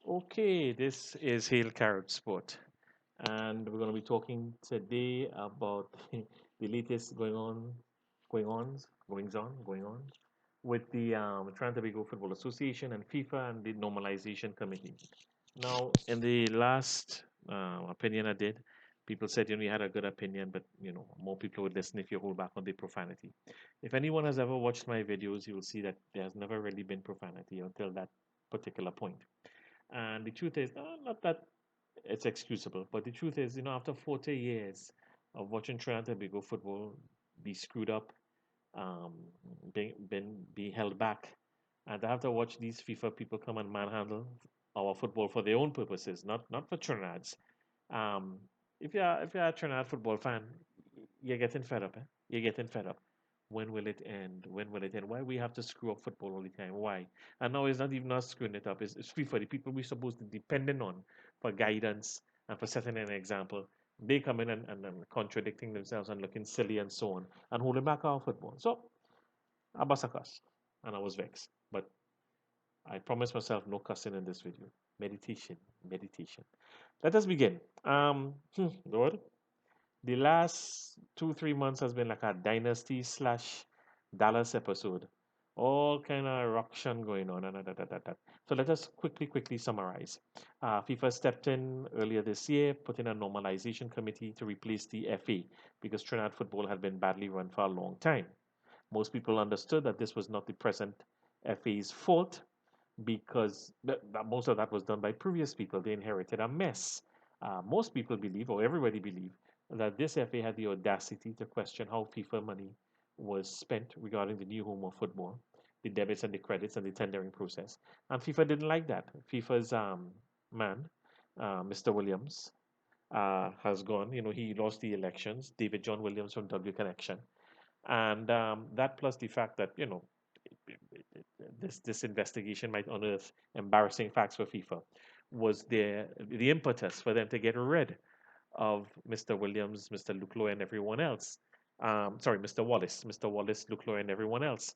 Okay, this is Hail Carib-Sport, and we're going to be talking today about the latest going on with the Toronto Football Association and FIFA and the Normalization Committee. Now, in the last opinion I did, people said you had a good opinion, but more people would listen if you hold back on the profanity. If anyone has ever watched my videos, you will see that there's never really been profanity until that particular point. And the truth is, not that it's excusable, but the truth is, after 40 years of watching Trinidad and Tobago football be screwed up, um, be held back, and to have to watch these FIFA people come and manhandle our football for their own purposes, not for Trinidad's. Um, if you're a Trinidad football fan, you're getting fed up. Eh? You're getting fed up. When will it end? When will it end? Why we have to screw up football all the time? Why? And now it's not even us screwing it up. It's FIFA, the people we're supposed to depending on for guidance and for setting an example. They come in and contradicting themselves and looking silly and so on and holding back our football. So I bust a cuss and I was vexed. But I promised myself no cussing in this video. Meditation, meditation. Let us begin. Lord, the last 2 3 months has been like a dynasty slash Dallas episode. All kind of eruption going on. So let us quickly summarize. FIFA stepped in earlier this year, put in a normalization committee to replace the FA because Trinidad football had been badly run for a long time. Most people understood that this was not the present FA's fault because most of that was done by previous people. They inherited a mess. Most people believe, or everybody believe, that this FA had the audacity to question how FIFA money was spent regarding the new home of football, the debits and the credits and the tendering process. And FIFA didn't like that. FIFA's man, Mr. Williams, has gone. He lost the elections. David John Williams from W Connection, and that plus the fact that this investigation might unearth embarrassing facts for FIFA was the impetus for them to get rid of Mr. Williams, Mr. Luclo, and everyone else. Sorry, Mr. Wallace, Luclo, and everyone else.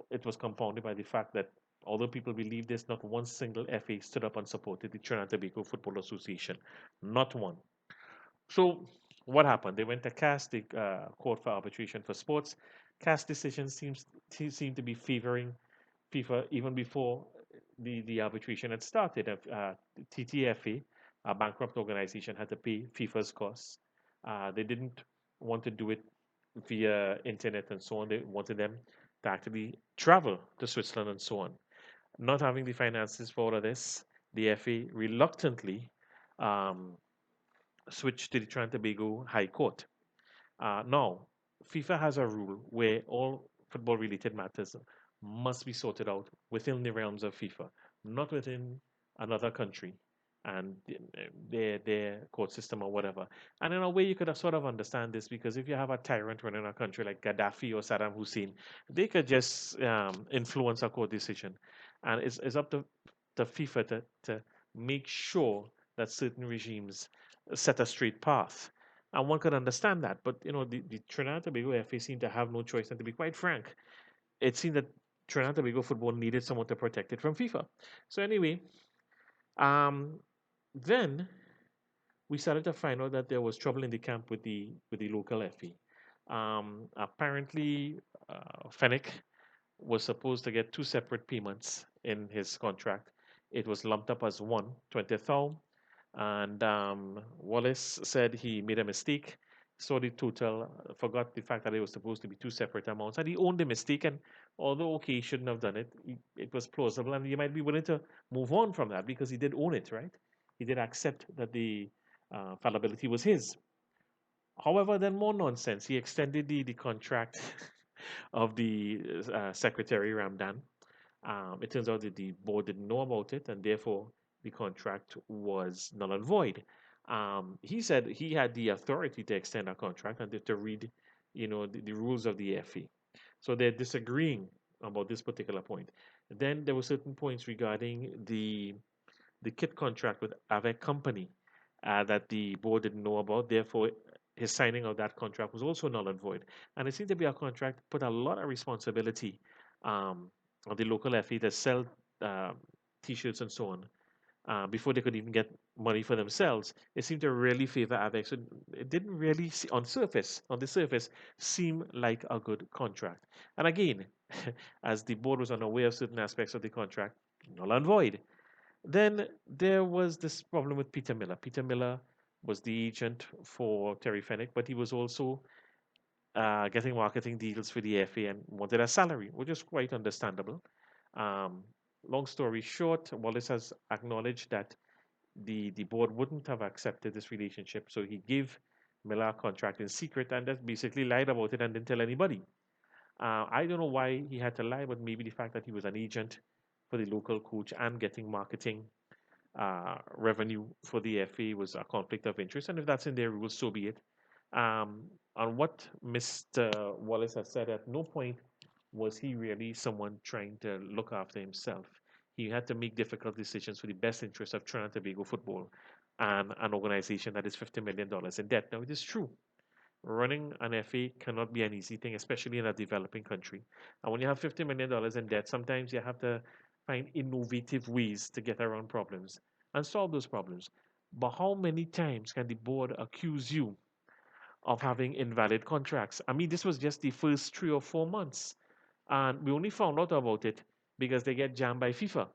It was compounded by the fact that although people believe this, not one single FA stood up and supported the Trinidad and Tobago Football Association. Not one. So what happened? They went to CAS, the Court for Arbitration for Sports. CAS decision seem to be favoring FIFA even before the arbitration had started. TTFA, a bankrupt organization, had to pay FIFA's costs. They didn't want to do it via internet and so on. They wanted them to actually travel to Switzerland and so on. Not having the finances for all of this, the FA reluctantly um, switched to the Trinidad and Tobago High Court. Now, FIFA has a rule where all football related matters must be sorted out within the realms of FIFA, not within another country and their court system or whatever. And in a way, you could have sort of understand this because if you have a tyrant running a country like Gaddafi or Saddam Hussein, they could just influence a court decision. And it's up to FIFA to make sure that certain regimes set a straight path. And one could understand that. But, the Trinidad and Tobago FA seemed to have no choice. And to be quite frank, it seemed that Trinidad and Tobago football needed someone to protect it from FIFA. So anyway, um, then we started to find out that there was trouble in the camp with the local FA. Apparently, Fennec was supposed to get two separate payments in his contract. It was lumped up as one, 20,000. And Wallace said he made a mistake, saw the total, forgot the fact that it was supposed to be two separate amounts, and he owned the mistake. And although, okay, he shouldn't have done it, it was plausible, and you might be willing to move on from that because he did own it, right? He did accept that the fallibility was his. However, then more nonsense. He extended the contract of the secretary Ramdan. It turns out that the board didn't know about it, and therefore the contract was null and void. He said he had the authority to extend a contract and to read, the rules of the FA. So they're disagreeing about this particular point. Then there were certain points regarding the kit contract with Avec Company that the board didn't know about. Therefore, his signing of that contract was also null and void. And it seemed to be a contract put a lot of responsibility um, on the local FA to sell uh, T-shirts and so on. before they could even get money for themselves. It seemed to really favor Avex. So it didn't really, on the surface, seem like a good contract. And again, as the board was unaware of certain aspects of the contract, null and void. Then there was this problem with Peter Miller. Peter Miller was the agent for Terry Fenwick, but he was also getting marketing deals for the FA and wanted a salary, which is quite understandable. Um, Long story short, Wallace has acknowledged that the board wouldn't have accepted this relationship, so he gave Miller a contract in secret and just basically lied about it and didn't tell anybody. I don't know why he had to lie, but maybe the fact that he was an agent for the local coach and getting marketing revenue for the FA was a conflict of interest, and if that's in their rules, so be it. On what Mr. Wallace has said, at no point was he really someone trying to look after himself. He had to make difficult decisions for the best interest of Trinidad and Tobago football and an organization that is $50 million in debt. Now, it is true. Running an FA cannot be an easy thing, especially in a developing country. And when you have $50 million in debt, sometimes you have to find innovative ways to get around problems and solve those problems. But how many times can the board accuse you of having invalid contracts? I mean, this was just the first 3 or 4 months, and we only found out about it because they get jammed by FIFA.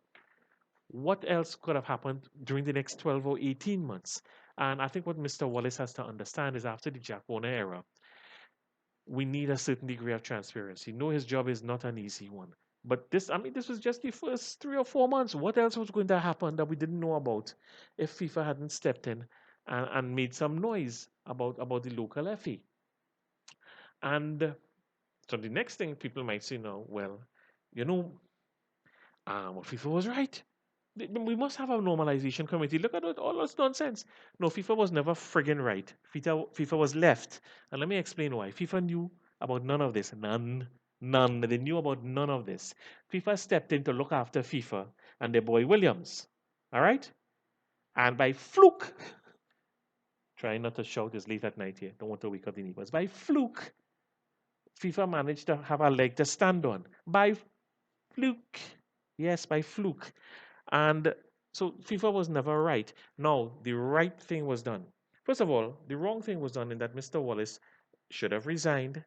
What else could have happened during the next 12 or 18 months? And I think what Mr. Wallace has to understand is after the Jack Warner era, we need a certain degree of transparency. No, his job is not an easy one. But this, I mean, this was just the first 3 or 4 months. What else was going to happen that we didn't know about if FIFA hadn't stepped in and made some noise about the local FA? And so the next thing people might say now, well, you know, well, FIFA was right. We must have a normalization committee. Look at all this nonsense. No, FIFA was never friggin' right. FIFA was left. And let me explain why. FIFA knew about none of this. None. None. They knew about none of this. FIFA stepped in to look after FIFA and their boy Williams. All right? And by fluke, trying not to shout this late at night here. Don't want to wake up the neighbors. By fluke, FIFA managed to have a leg to stand on. By fluke. Yes, by fluke. And so FIFA was never right. No, the right thing was done. First of all, the wrong thing was done in that Mr. Wallace should have resigned,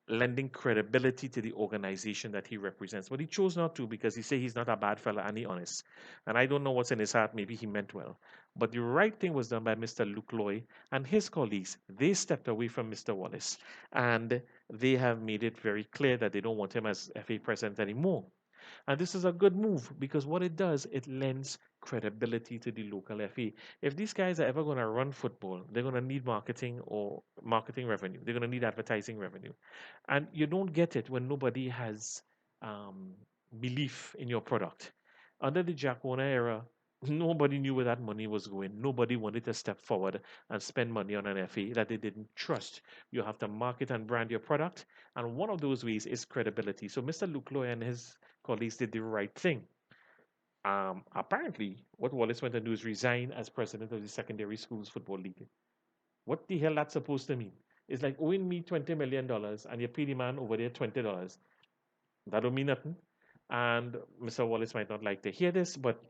lending credibility to the organization that he represents. But he chose not to because he said he's not a bad fella and he honest. And I don't know what's in his heart. Maybe he meant well. But the right thing was done by Mr. Luke Loy and his colleagues. They stepped away from Mr. Wallace and they have made it very clear that they don't want him as FA president anymore. And this is a good move because what it does, it lends credibility to the local FA. If these guys are ever going to run football, they're going to need marketing or marketing revenue. They're going to need advertising revenue. And you don't get it when nobody has um, belief in your product. Under the Jack Warner era, nobody knew where that money was going. Nobody wanted to step forward and spend money on an FA that they didn't trust. You have to market and brand your product. And one of those ways is credibility. So Mr. Luke Loy and his colleagues did the right thing. Apparently, what Wallace went to do is resign as president of the Secondary Schools Football League. What the hell that's supposed to mean? It's like owing me $20 million and you pay the man over there $20. That don't mean nothing. And Mr. Wallace might not like to hear this, but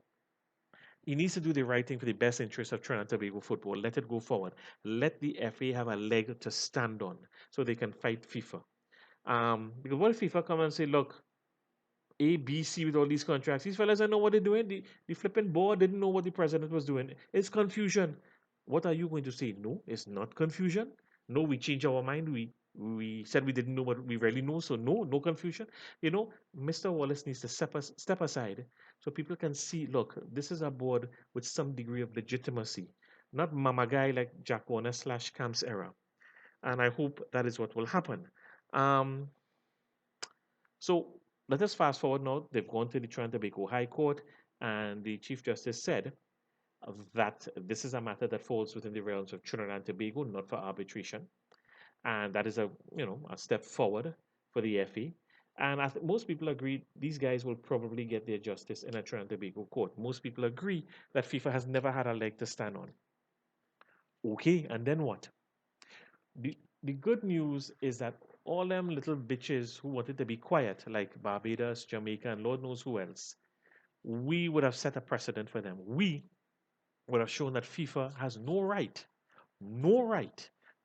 he needs to do the right thing for the best interest of Trinidad and Tobago football. Let it go forward. Let the FA have a leg to stand on so they can fight FIFA. Because what if FIFA come and say, look, A, B, C with all these contracts. These fellas don't know what they're doing. The flipping board didn't know what the president was doing. It's confusion. What are you going to say? No, it's not confusion. No, we changed our mind. We said we didn't know what we really know. So no confusion. Mr. Wallace needs to step aside so people can see, look, this is a board with some degree of legitimacy, not mama guy like Jack Warner / Camps era. And I hope that is what will happen. Um, so let us fast forward now. They've gone to the Trinidad and Tobago High Court, and the Chief Justice said that this is a matter that falls within the realms of Trinidad and Tobago, not for arbitration, and that is a step forward for the FA. And most people agree these guys will probably get their justice in a Trinidad and Tobago court. Most people agree that FIFA has never had a leg to stand on. Okay, and then what? The good news is that all them little bitches who wanted to be quiet, like Barbados, Jamaica, and Lord knows who else, we would have set a precedent for them. We would have shown that FIFA has no right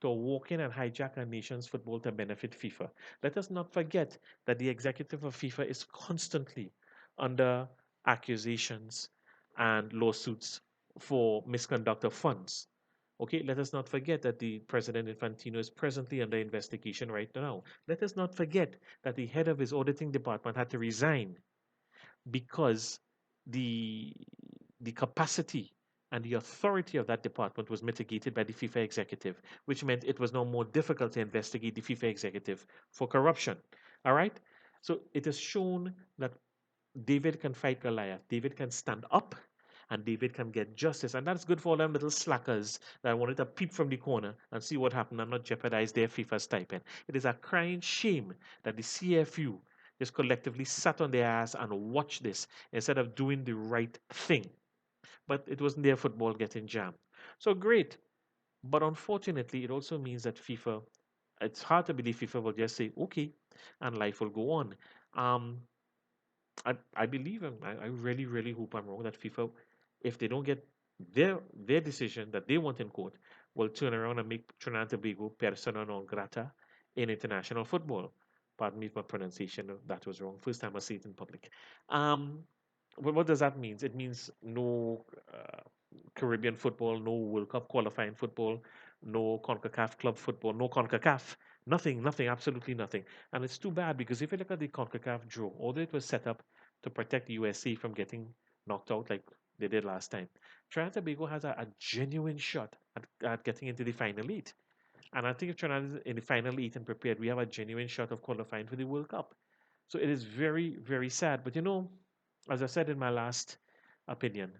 to walk in and hijack a nation's football to benefit FIFA. Let us not forget that the executive of FIFA is constantly under accusations and lawsuits for misconduct of funds. Okay, let us not forget that the President Infantino is presently under investigation right now. Let us not forget that the head of his auditing department had to resign because the the capacity and the authority of that department was mitigated by the FIFA executive, which meant it was now more difficult to investigate the FIFA executive for corruption. All right? So it has shown that David can fight Goliath. David can stand up and David can get justice. And that's good for all them little slackers that wanted to peep from the corner and see what happened and not jeopardize their FIFA stipend. It is a crying shame that the CFU just collectively sat on their ass and watched this instead of doing the right thing. But it wasn't their football getting jammed. So great. But unfortunately, it also means that FIFA, it's hard to believe FIFA will just say, okay, and life will go on. Um, I believe and I really, really hope I'm wrong that FIFA, if they don't get their decision that they want in court, will turn around and make Trinidad and Tobago persona non grata in international football. Pardon me for pronunciation, that was wrong. First time I see it in public. Um, what does that mean? It means no Caribbean football, no World Cup qualifying football, no CONCACAF club football, no CONCACAF. Nothing, nothing, absolutely nothing. And it's too bad because if you look at the CONCACAF draw, although it was set up to protect the USA from getting knocked out like they did last time, Trinidad and Tobago has a genuine shot at getting into the final eight. And I think if Trinidad is in the final eight and prepared, we have a genuine shot of qualifying for the World Cup. So it is very, very sad. But as I said in my last opinion,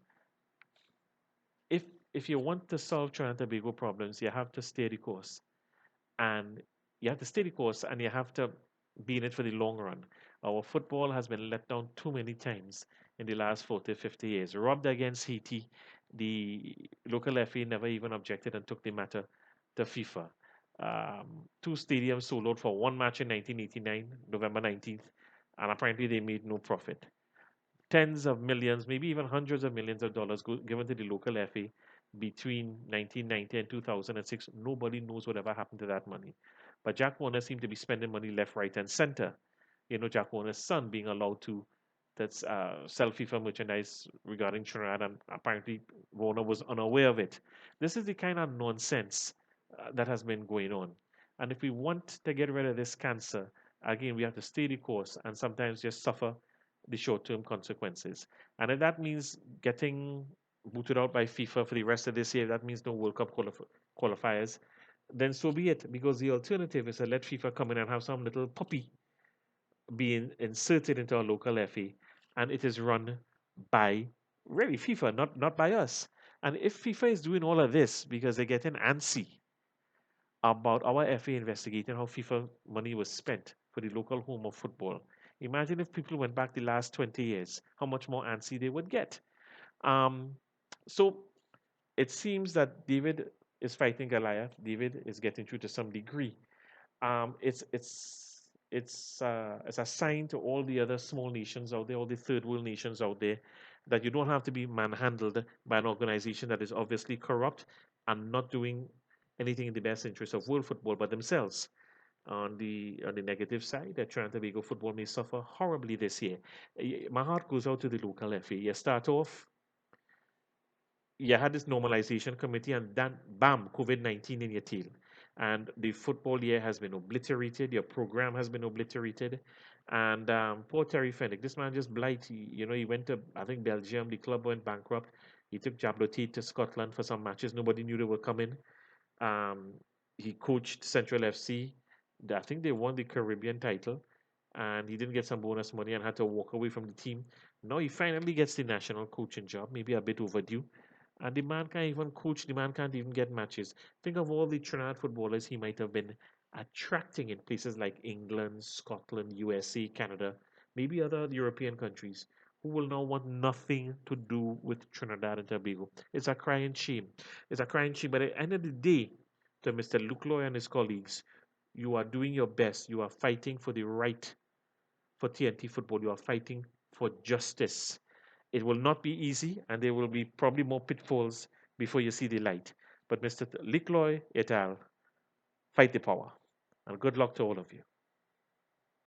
if if you want to solve Trinidad and Tobago problems, you have to stay the course. And you have to stay the course and you have to be in it for the long run. Our football has been let down too many times in the last 40, 50 years. Robbed against Haiti, the local FA never even objected and took the matter to FIFA. Two stadiums sold out for one match in 1989, November 19th, and apparently they made no profit. Tens of millions, maybe even hundreds of millions of dollars given to the local FA between 1990 and 2006. Nobody knows whatever happened to that money. But Jack Warner seemed to be spending money left, right, and center. Jack Warner's son being allowed to that's sell FIFA merchandise regarding Trinidad, and apparently Warner was unaware of it. This is the kind of nonsense that has been going on. And if we want to get rid of this cancer, again, we have to stay the course and sometimes just suffer the short-term consequences. And if that means getting booted out by FIFA for the rest of this year, that means no World Cup qualifiers, then so be it. Because the alternative is to let FIFA come in and have some little puppy being inserted into our local FA, and it is run by really FIFA, not by us. And if FIFA is doing all of this because they're getting antsy about our FA investigating how FIFA money was spent for the local home of football, imagine if people went back the last 20 years, how much more antsy they would get. Um, so it seems that David is fighting Goliath. David is getting through to some degree. It's a sign to all the other small nations out there, all the third world nations out there, that you don't have to be manhandled by an organization that is obviously corrupt and not doing anything in the best interest of world football but themselves. On the negative side, that Trinidad and Tobago football may suffer horribly this year. My heart goes out to the local FA. You start off, you had this normalization committee, and then bam, COVID-19 in your tail. And the football year has been obliterated, your program has been obliterated. And poor Terry Fennick, this man just blight. He went to, I think, Belgium, the club went bankrupt. He took Jablote to Scotland for some matches. Nobody knew they were coming. Um, he coached Central FC. I think they won the Caribbean title, and he didn't get some bonus money and had to walk away from the team. Now he finally gets the national coaching job, maybe a bit overdue. And the man can't even coach, the man can't even get matches. Think of all the Trinidad footballers he might have been attracting in places like England, Scotland, USA, Canada, maybe other European countries, who will now want nothing to do with Trinidad and Tobago. It's a crying shame. It's a crying shame. But at the end of the day, to Mr. Lucloy and his colleagues, you are doing your best. You are fighting for the right for TNT football. You are fighting for justice. It will not be easy, and there will be probably more pitfalls before you see the light. But Mr. Licloy et al., fight the power. And good luck to all of you.